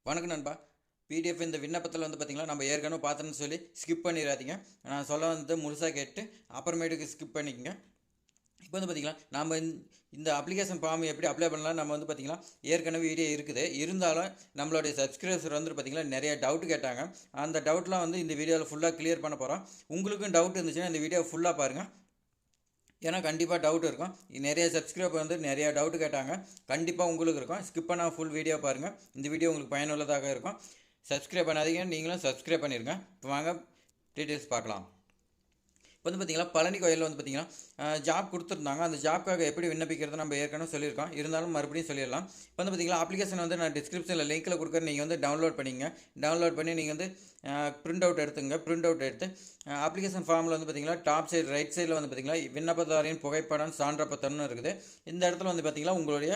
வணக்கம் நண்பா. பிடிஎஃப் இந்த விண்ணப்பத்தில் வந்து பார்த்திங்கன்னா நம்ம ஏற்கனவே பார்த்தோன்னு சொல்லி ஸ்கிப் பண்ணிடாதீங்க. நான் சொல்ல வந்து முழுசாக கேட்டு அப்புறமேட்டுக்கு ஸ்கிப் பண்ணிக்கோங்க. இப்போ வந்து பார்த்திங்கன்னா நம்ம இந்த அப்ளிகேஷன் ஃபார்ம் எப்படி அப்ளை பண்ணலாம் நம்ம வந்து பார்த்திங்கன்னா ஏற்கனவே வீடியோ இருக்குது. இருந்தாலும் நம்மளுடைய சப்ஸ்கிரைபர் வந்து பார்த்திங்கன்னா நிறைய டவுட் கேட்டாங்க. அந்த டவுட்லாம் வந்து இந்த வீடியோவில் ஃபுல்லாக கிளியர் பண்ண போகிறோம். உங்களுக்கும் டவுட் இருந்துச்சுன்னா இந்த வீடியோ ஃபுல்லாக பாருங்கள். ஏன்னா கண்டிப்பாக டவுட் இருக்கும். நிறைய சப்ஸ்கிரைபர் வந்து நிறையா டவுட் கேட்டாங்க. கண்டிப்பாக உங்களுக்கு இருக்கும். ஸ்கிப் பண்ணால் ஃபுல் வீடியோ பாருங்கள். இந்த வீடியோ உங்களுக்கு பயனுள்ளதாக இருக்கும். சப்ஸ்கிரைப் பண்ணாதீங்க, நீங்களும் சப்ஸ்கிரைப் பண்ணிடுங்க. இப்போ வாங்க டீட்டெயில்ஸ் பார்க்கலாம். இப்போ வந்து பார்த்திங்கன்னா பழனி கோயிலில் வந்து பார்த்திங்கன்னா ஜாப் கொடுத்துருந்தாங்க. அந்த ஜாப்க்காக எப்படி விண்ணப்பிக்கிறது நம்ம ஏற்கனவே சொல்லியிருக்கோம். இருந்தாலும் மறுபடியும் சொல்லிடலாம். இப்போ வந்து பார்த்திங்கன்னா அப்ளிகேஷன் வந்து நான் டிஸ்கிரிப்ஷனில் லிங்க்கில் கொடுக்குறேன். நீங்கள் வந்து டவுன்லோட் பண்ணிங்க. டவுன்லோட் பண்ணி நீங்கள் வந்து பிரிண்ட் அவுட் எடுத்துங்க. பிரிண்ட் அவுட் எடுத்து அப்ளிகேஷன் ஃபார்மில் வந்து பார்த்திங்கன்னா டாப் சைடு ரைட் சைடில் வந்து பார்த்திங்கன்னா விண்ணப்பதாரின் புகைப்படம் சான்றப்பத்தம்னு இருக்குது. இந்த இடத்துல வந்து பார்த்திங்கன்னா உங்களுடைய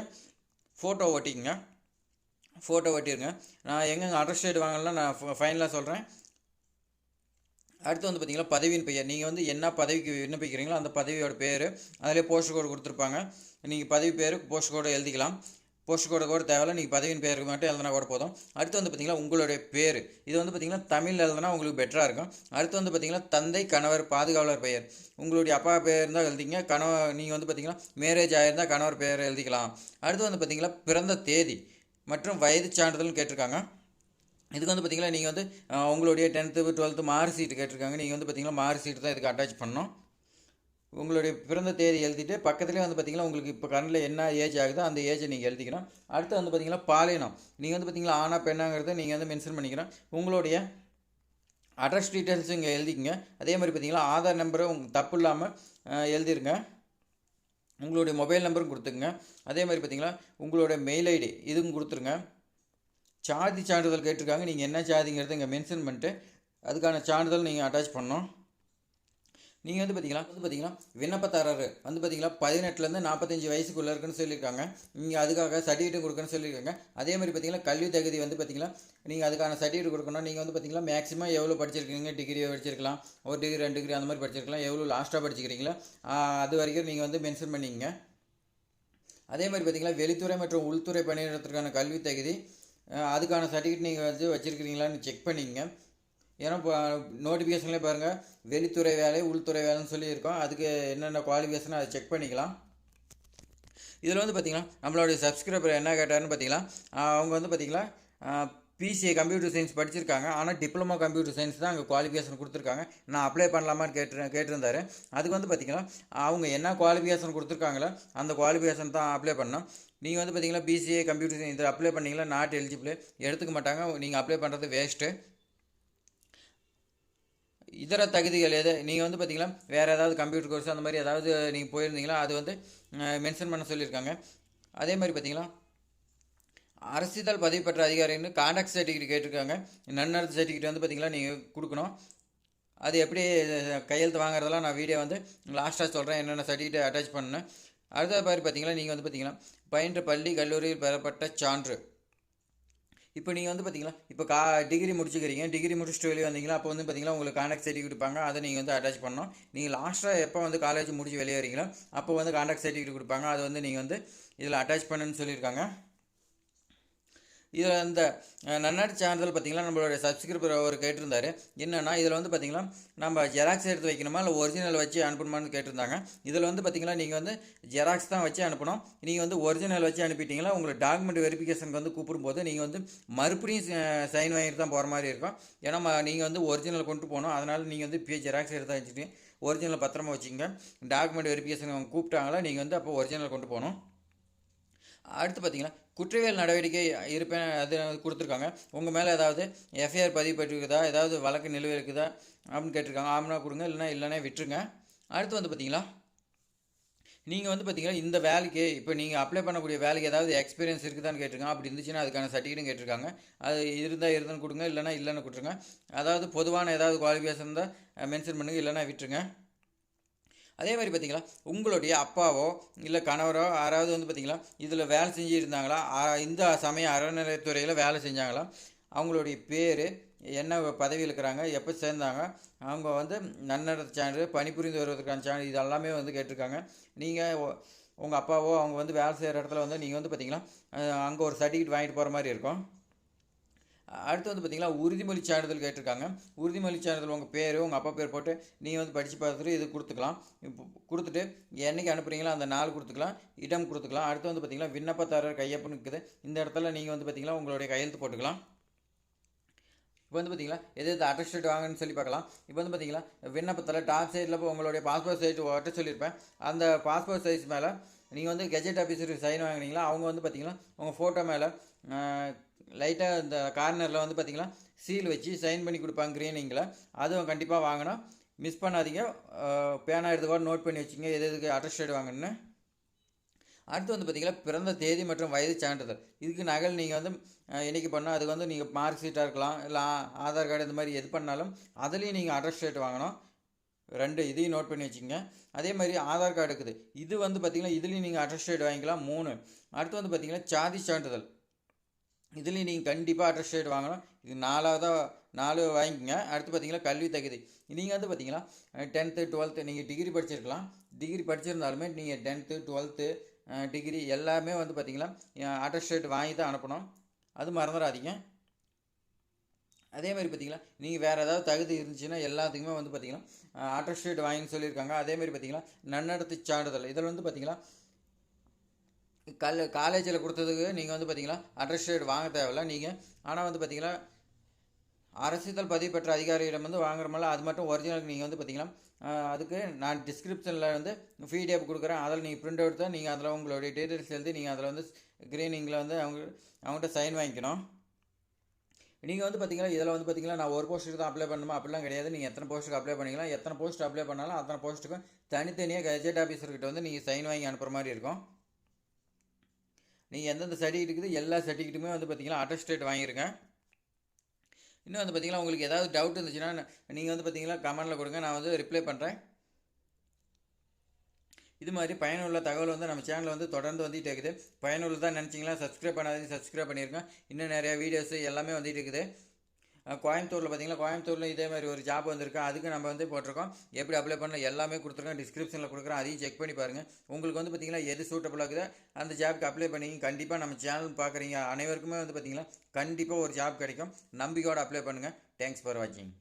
ஃபோட்டோ ஒட்டிக்குங்க. ஃபோட்டோ ஒட்டிடுங்க. நான் எங்கெங்கே அட்ரஸ் ஷீட் வாங்கலாம் நான் ஃபைனலாக சொல்கிறேன். அடுத்து வந்து பார்த்திங்கன்னா பதவியின் பெயர். நீங்கள் வந்து என்ன பதவிக்கு விண்ணப்பிக்கிறீங்களோ அந்த பதவியோட பேர், அதிலே போஸ்ட் கோடு கொடுத்துருப்பாங்க. நீங்கள் பதவி பேர் போஸ்ட் கோடு எழுதிக்கலாம். போஸ்ட் கோடு கூட தேவையில்ல, நீங்கள் பதவியின் பேருக்கு மட்டும் எழுதினா கூட போதும். அடுத்து வந்து பார்த்திங்கன்னா உங்களுடைய பேர். இது வந்து பார்த்திங்கன்னா தமிழ் எழுதுனா உங்களுக்கு பெட்டராக இருக்கும். அடுத்து வந்து பார்த்திங்கன்னா தந்தை, கணவர், பாதுகாவலர் பெயர். உங்களுடைய அப்பா பேர் இருந்தால் எழுதிங்க. நீங்கள் வந்து பார்த்திங்கன்னா மேரேஜ் ஆகிருந்தால் கணவர் பேர் எழுதிக்கலாம். அடுத்து வந்து பார்த்திங்கன்னா பிறந்த தேதி மற்றும் வயது சான்றிதழ்னு கேட்டிருக்காங்க. இதுக்கு வந்து பார்த்திங்கன்னா நீங்கள் வந்து உங்களுடைய 10th 12th மார்க் ஷீட்டு கேட்டிருக்காங்க. நீங்கள் வந்து பார்த்திங்கன்னா மார்க் ஷீட்டு தான் இதுக்கு அட்டாச் பண்ணணும். உங்களுடைய பிறந்த தேதி எழுதிட்டு பக்கத்துலேயே வந்து பார்த்திங்கன்னா உங்களுக்கு இப்போ கரண்டில் என்ன ஏஜ் ஆகுதோ அந்த ஏஜை நீங்கள் எழுதிக்கணும். அடுத்து வந்து பார்த்திங்கன்னா பாலினம். நீங்கள் வந்து பார்த்திங்கன்னா ஆனா பெண்ணாங்கிறத நீங்கள் வந்து மென்ஷன் பண்ணிக்கணும். உங்களுடைய அட்ரஸ் டீட்டெயில்ஸும் இங்கே எழுதிக்கங்க. அதே மாதிரி பார்த்திங்கன்னா ஆதார் நம்பரும் தப்பு இல்லாமல் எழுதிருங்க. உங்களுடைய மொபைல் நம்பரும் கொடுத்துங்க. அதே மாதிரி பார்த்திங்கன்னா உங்களுடைய மெயில் ஐடி இதுவும் கொடுத்துருங்க. சாதி சான்றிதழ் கேட்டிருக்காங்க. நீங்கள் என்ன சாதிங்கிறத இங்கே மென்ஷன் பண்ணிட்டு அதுக்கான சான்றிதழ் நீங்கள் அட்டாச் பண்ணணும். நீங்கள் வந்து பார்த்திங்கன்னா விண்ணப்பதாரர் வந்து பார்த்திங்கன்னா 18லேருந்து 45 வயசுக்குள்ளே இருக்குன்னு சொல்லியிருக்காங்க. நீங்கள் அதுக்காக சர்டிஃபிகேட் கொடுக்கணும்னு சொல்லியிருக்காங்க. அதே மாதிரி பார்த்திங்கன்னா கல்வி தகுதி வந்து பார்த்திங்கன்னா நீங்கள் அதுக்கான சர்டிஃபிகேட் கொடுக்கணும். நீங்கள் வந்து பார்த்திங்கன்னா மேக்ஸிமம் எவ்வளோ படிச்சிருக்கீங்க, டிகிரி படிச்சிருக்கலாம், ஒரு டிகிரி 2 டிகிரி அந்த மாதிரி படிச்சிருக்கலாம், எவ்வளோ லாஸ்ட்டாக படிச்சிக்கிறீங்களோ அது வரைக்கும் நீங்கள் வந்து மென்ஷன் பண்ணிங்க. அதே மாதிரி பார்த்திங்கன்னா வெளித்துறை மற்றும் உள்துறை பணியிடத்திற்கான கல்வி தகுதி அதுக்கான சர்டிஃபிகேட் நீங்கள் வந்து வச்சுருக்கிறீங்களான்னு செக் பண்ணிங்க. ஏன்னா இப்போ நோட்டிஃபிகேஷன்லேயே பாருங்கள் வெளித்துறை வேலை உள்துறை வேலைன்னு சொல்லியிருக்கோம். அதுக்கு என்னென்ன குவாலிஃபிகேஷன் அதை செக் பண்ணிக்கலாம். இதில் வந்து பார்த்திங்கன்னா நம்மளுடைய சப்ஸ்கிரைபர் என்ன கேட்டார்னு பார்த்திங்கன்னா அவங்க வந்து பார்த்திங்கன்னா பிசிஏ கம்ப்யூட்டர் சயின்ஸ் படிச்சிருக்காங்க. ஆனால் டிப்ளமோ கம்ப்யூட்டர் சயின்ஸ் தான் அங்கே குவாலிஃபிகேஷன் கொடுத்துருக்காங்க. நான் அப்ளை பண்ணலாமான்னு கேட்டிருந்தாரு. அதுக்கு வந்து பார்த்திங்கன்னா அவங்க என்ன குவாலிஃபிகேஷன் கொடுத்துருக்காங்களோ அந்த குவாலிஃபிகேஷன் தான் அப்ளை பண்ணோம். நீங்கள் வந்து பார்த்திங்கன்னா பிசிஏ கம்ப்யூட்டர் சயின்ஸ் இதில் அப்ளை பண்ணிங்கன்னா நாட் எலிஜிபிள், எடுத்துக்க மாட்டாங்க. நீங்கள் அப்ளை பண்ணுறது வேஸ்ட்டு. இதர தகுதிகள் எது நீங்கள் வந்து பார்த்திங்கன்னா வேறு ஏதாவது கம்ப்யூட்டர் கோர்ஸ் அந்த மாதிரி ஏதாவது நீங்கள் போயிருந்தீங்களா அது வந்து மென்ஷன் பண்ண சொல்லியிருக்காங்க. அதே மாதிரி பார்த்திங்கன்னா அரசிதழ் பதவி பெற்ற அதிகாரின்னு கான்டாக்ட் சர்டிஃபிகேட் கேட்டிருக்காங்க. நன்னடத்தை சர்டிஃபிகேட் வந்து பார்த்திங்கன்னா நீங்கள் கொடுக்கணும். அது எப்படி கையெழுத்து வாங்குறதெல்லாம் நான் வீடியோ வந்து லாஸ்ட்டாக சொல்கிறேன் என்னென்ன சர்டிஃபிகேட் அட்டாச் பண்ணேன். அடுத்த மாதிரி பார்த்திங்கன்னா நீங்கள் வந்து பார்த்திங்கன்னா பயின்ற பள்ளி கல்லூரியில் பெறப்பட்ட சான்று. இப்போ நீங்கள் வந்து பார்த்திங்கன்னா இப்போ டிகிரி முடிச்சுக்கிறீங்க. டிகிரி முடிச்சுட்டு வெளியே வந்தீங்களா அப்போ வந்து பார்த்திங்கன்னா உங்களுக்கு கான்டாக்ட் சர்டிஃபிகேட் கொடுப்பாங்க. அதை நீங்கள் வந்து அட்டாச் பண்ணணும். நீங்கள் லாஸ்ட்டாக எப்போ வந்து காலேஜ் முடிச்சு வெளியே வரீங்களோ அப்போ வந்து கான்டாக்ட் சர்டிஃபிகேட் கொடுப்பாங்க. அது வந்து நீங்கள் வந்து இதில் அட்டாச் பண்ணுன்னு சொல்லியிருக்காங்க. இதில் இந்த நன்னடை சான்றிதழ் பார்த்திங்கன்னா நம்மளுடைய சப்ஸ்கிரைபர் அவர் கேட்டிருந்தார். என்னென்னா இதில் வந்து பார்த்திங்கன்னா நம்ம ஜெராக்ஸ் எடுத்து வைக்கணுமா இல்லை ஒரிஜினல் வச்சு அனுப்பணுமான்னு கேட்டிருந்தாங்க. இதில் வந்து பார்த்திங்கன்னா நீங்கள் வந்து ஜெராக்ஸ் தான் வச்சு அனுப்பணும். நீங்கள் வந்து ஒரிஜினல் வச்சு அனுப்பிட்டீங்கன்னா உங்களுக்கு டாக்குமெண்ட் வெரிஃபிகேஷனுக்கு வந்து கூப்பிடும்போது நீங்கள் வந்து மறுபடியும் சைன் வாங்கிட்டு தான் போகிற மாதிரி இருக்கும். ஏன்னா நீங்கள் வந்து ஒரிஜினல் கொண்டு போகணும். அதனால் நீங்கள் வந்து இப்போ ஜெராக்ஸ் எடுத்து வச்சுட்டு ஒரிஜினல் பத்திரமா வச்சுங்க. டாக்குமெண்ட் வெரிஃபிகேஷன் கூப்பிட்டாங்களா நீங்கள் வந்து அப்போ ஒரிஜினல் கொண்டு போகணும். அடுத்து பார்த்திங்கன்னா குற்றவியல் நடவடிக்கை இருப்பேன் அது கொடுத்துருக்காங்க. உங்கள் மேலே ஏதாவது எஃப்ஐஆர் பதிவு பெற்றிருக்குதா, ஏதாவது வழக்கு நிலுவை இருக்குதா அப்படின்னு கேட்டிருக்காங்க. ஆம்னா கொடுங்க, இல்லைன்னா விட்டுருங்க. அடுத்து வந்து பார்த்திங்கன்னா நீங்கள் வந்து பார்த்திங்கன்னா இந்த வேலைக்கு இப்போ நீங்கள் அப்ளை பண்ணக்கூடிய வேலைக்கு ஏதாவது எக்ஸ்பீரியன்ஸ் இருக்குதான்னு கேட்டிருக்காங்க. அப்படி இருந்துச்சுன்னா அதுக்கான சர்டிஃபிகேட்டும் கேட்டிருக்காங்க. அது இருந்தால் கொடுங்க, இல்லைன்னு கொடுத்துருங்க. அதாவது பொதுவான ஏதாவது குவாலிஃபிகேஷன் தான் மென்ஷன் பண்ணுங்கள், இல்லைன்னா விட்டுருங்க. அதே மாதிரி பார்த்திங்களா உங்களுடைய அப்பாவோ இல்லை கணவரோ யாராவது வந்து பார்த்திங்களா இதில் வேலை செஞ்சுருந்தாங்களா, இந்த சமயம் அறநிலையத்துறையில் வேலை செஞ்சாங்களா, அவங்களுடைய பேர் என்ன பதவியில் இருக்கிறாங்க, எப்போ சேர்ந்தாங்க, அவங்க வந்து நன்னடத்தை சான்று, பணிபுரிந்து வருவதற்கான சான்று, இது எல்லாமே வந்து கேட்டிருக்காங்க. நீங்கள் உங்கள் அப்பாவோ அவங்க வந்து வேலை செய்கிற இடத்துல வந்து நீங்கள் வந்து பார்த்திங்கன்னா அங்கே ஒரு சர்டிஃபிகேட் வாங்கிட்டு போகிற மாதிரி இருக்கும். அடுத்து வந்து பார்த்திங்கன்னா உறுதிமொழி சான்றிதழ் கேட்டிருக்காங்க. உறுதிமொழி சான்றிதழ் உங்கள் பேர், உங்கள் அப்பா பேர் போட்டு நீங்கள் வந்து படித்து பார்த்துட்டு இது கொடுத்துக்கலாம். இப்போ கொடுத்துட்டு என்றைக்கு அனுப்புகிறீங்களோ அந்த நாள் கொடுத்துக்கலாம், இடம் கொடுத்துக்கலாம். அடுத்து வந்து பார்த்திங்கன்னா விண்ணப்பதாரர் கையொப்பம் இருக்குது. இந்த இடத்துல நீங்கள் வந்து பார்த்திங்கன்னா உங்களுடைய கையெழுத்து போட்டுக்கலாம். இப்போ வந்து பார்த்திங்கன்னா எது அட்டஸ்டேட் வாங்கன்னு சொல்லி பார்க்கலாம். இப்போ வந்து பார்த்திங்கன்னா விண்ணப்பத்தில் டாப் சைடில் இப்போ உங்களுடைய பாஸ்போர்ட் சைஸ் ஒட்ட சொல்லியிருப்பேன். அந்த பாஸ்போர்ட் சைஸ் மேலே நீங்கள் வந்து கெஜெட் ஆஃபீஸருக்கு சைன் வாங்கினீங்களா, அவங்க வந்து பார்த்திங்கன்னா உங்கள் ஃபோட்டோ மேலே லைட்டாக இந்த கார்னரில் வந்து பார்த்திங்கன்னா சீல் வச்சு சைன் பண்ணி கொடுப்பாங்க க்ரீனிங்கில். அதுவும் கண்டிப்பாக வாங்கணும், மிஸ் பண்ணாதீங்க. பேனா எடுத்து கூட நோட் பண்ணி வச்சுங்க எது எதுக்கு அட்டஸ்டேட் வாங்கணுன்னு. அடுத்து வந்து பார்த்திங்கன்னா பிறந்த தேதி மற்றும் வயது சான்றிதழ். இதுக்கு நகல் நீங்கள் வந்து என்றைக்கு பண்ணால் அதுக்கு வந்து நீங்கள் மார்க் ஷீட்டாக இருக்கலாம், இல்லை ஆதார் கார்டு இந்த மாதிரி எது பண்ணாலும் அதுலேயும் நீங்கள் அட்டஸ்டேட் வாங்கணும். 2 இதையும் நோட் பண்ணி வச்சுக்கோங்க. அதே மாதிரி ஆதார் கார்டு இருக்குது, இது வந்து பார்த்திங்கன்னா இதுலேயும் நீங்கள் அட்டஸ்டேட் வாங்கிக்கலாம் 3. அடுத்து வந்து பார்த்திங்கன்னா சாதி சான்றிதழ், இதுலேயும் நீங்கள் கண்டிப்பாக அட்டஸ்டேட் வாங்கணும். இது 4 வாங்கிக்கோங்க. அடுத்து பார்த்திங்கன்னா கல்வி தகுதி, நீங்கள் வந்து பார்த்திங்கன்னா 10th 12th நீங்கள் டிகிரி படிச்சிருக்கலாம். டிகிரி படிச்சிருந்தாலுமே நீங்கள் 10th 12th டிகிரி எல்லாமே வந்து பார்த்திங்கன்னா அட்டஸ்டேட் வாங்கி தான் அனுப்பணும், அது மறந்துடாதீங்க. அதே மாதிரி பார்த்திங்கன்னா நீங்கள் வேறு ஏதாவது தகுதி இருந்துச்சுன்னா எல்லாத்துக்குமே வந்து பார்த்திங்கன்னா அட்டஸ்டேட் வாங்கின்னு சொல்லியிருக்காங்க. அதேமாதிரி பார்த்திங்கன்னா நன்னடத்தை சான்றிதழ், இதில் வந்து பார்த்திங்கன்னா காலேஜில் கொடுத்ததுக்கு நீங்கள் வந்து பார்த்திங்கன்னா அட்டஸ்டேட் வாங்க தேவையில்ல நீங்கள். ஆனால் வந்து பார்த்திங்கன்னா அரசிதழ் பதிவு பெற்ற அதிகாரியிடம் வந்து வாங்குறமால அது மட்டும் ஒரிஜினல் நீங்கள் வந்து பார்த்திங்கன்னா அதுக்கு நான் டிஸ்கிரிப்ஷனில் வந்து PDF கொடுக்குறேன், அதில் நீங்கள் பிரிண்ட் அவுட் தான் நீங்கள் அதில் உங்களுடைய டீட்டெயில்ஸ் எழுதி நீங்கள் அதில் வந்து க்ரீனிங்கில் வந்து அவங்ககிட்ட சைன் வாங்கிக்கணும். நீங்கள் வந்து பார்த்திங்கன்னா இதில் வந்து பார்த்திங்கன்னா நான் ஒரு போஸ்ட்டுக்கு தான் அப்ளை பண்ணணுமா அப்படிலாம் கிடையாது. நீங்கள் எத்தனை போஸ்ட்டுக்கு அப்ளை பண்ணிக்கலாம், எத்தனை போஸ்ட் அப்ளை பண்ணாலும் அத்தனை போஸ்ட்டுக்கும் தனித்தனியாக கெஜெட் ஆஃபீஸர்கிட்ட வந்து நீங்கள் சைன் வாங்கி அனுப்புகிற மாதிரி இருக்கும். நீங்கள் எந்தெந்த சர்டிஃபிகேட் இருக்குது எல்லா சர்டிஃபிகேட்டுமே வந்து பார்த்திங்கன்னா அட்டஸ்டேட் வாங்கியிருங்க. இன்னும் வந்து பார்த்திங்கன்னா உங்களுக்கு ஏதாவது டவுட் இருந்துச்சுன்னா நீங்கள் வந்து பார்த்திங்கன்னா கமெண்டில் கொடுங்க, நான் வந்து ரிப்ளை பண்ணுறேன். இது மாதிரி பயனுள்ள தகவல் வந்து நம்ம சேனலில் வந்து தொடர்ந்து வந்துகிட்டு இருக்குது. பயனுள்ளதாக நினச்சிங்களா சப்ஸ்கிரைப் பண்ணாதீங்க, சப்ஸ்கிரைப் பண்ணியிருக்கேன். இன்னும் நிறையா வீடியோஸ் எல்லாமே வந்துட்டு இருக்குது. கோயம்புத்தூரில் பார்த்திங்கன்னா கோயம்புத்தூரில் இதே மாதிரி ஒரு ஜாப் வந்திருக்கு, அதுக்கு நம்ம வந்து போட்டிருக்கோம். எப்படி அப்ளை பண்ண எல்லாமே கொடுத்துருக்கோம், டிஸ்கிரிப்ஷனில் கொடுக்குறேன், அதையும் செக் பண்ணி பாருங்கள். உங்களுக்கு வந்து பார்த்திங்கன்னா எது சூட்டபுளாக இருக்குதோ அந்த ஜாப்க்கு அப்ளை பண்ணி கண்டிப்பாக நம்ம சேனல் பார்க்குறீங்க அனைவருக்குமே வந்து பார்த்திங்கன்னா கண்டிப்பாக ஒரு ஜாப் கிடைக்கும். நம்பிக்கையோடு அப்ளை பண்ணுங்கள். தேங்க்ஸ் ஃபார் வாட்சிங்.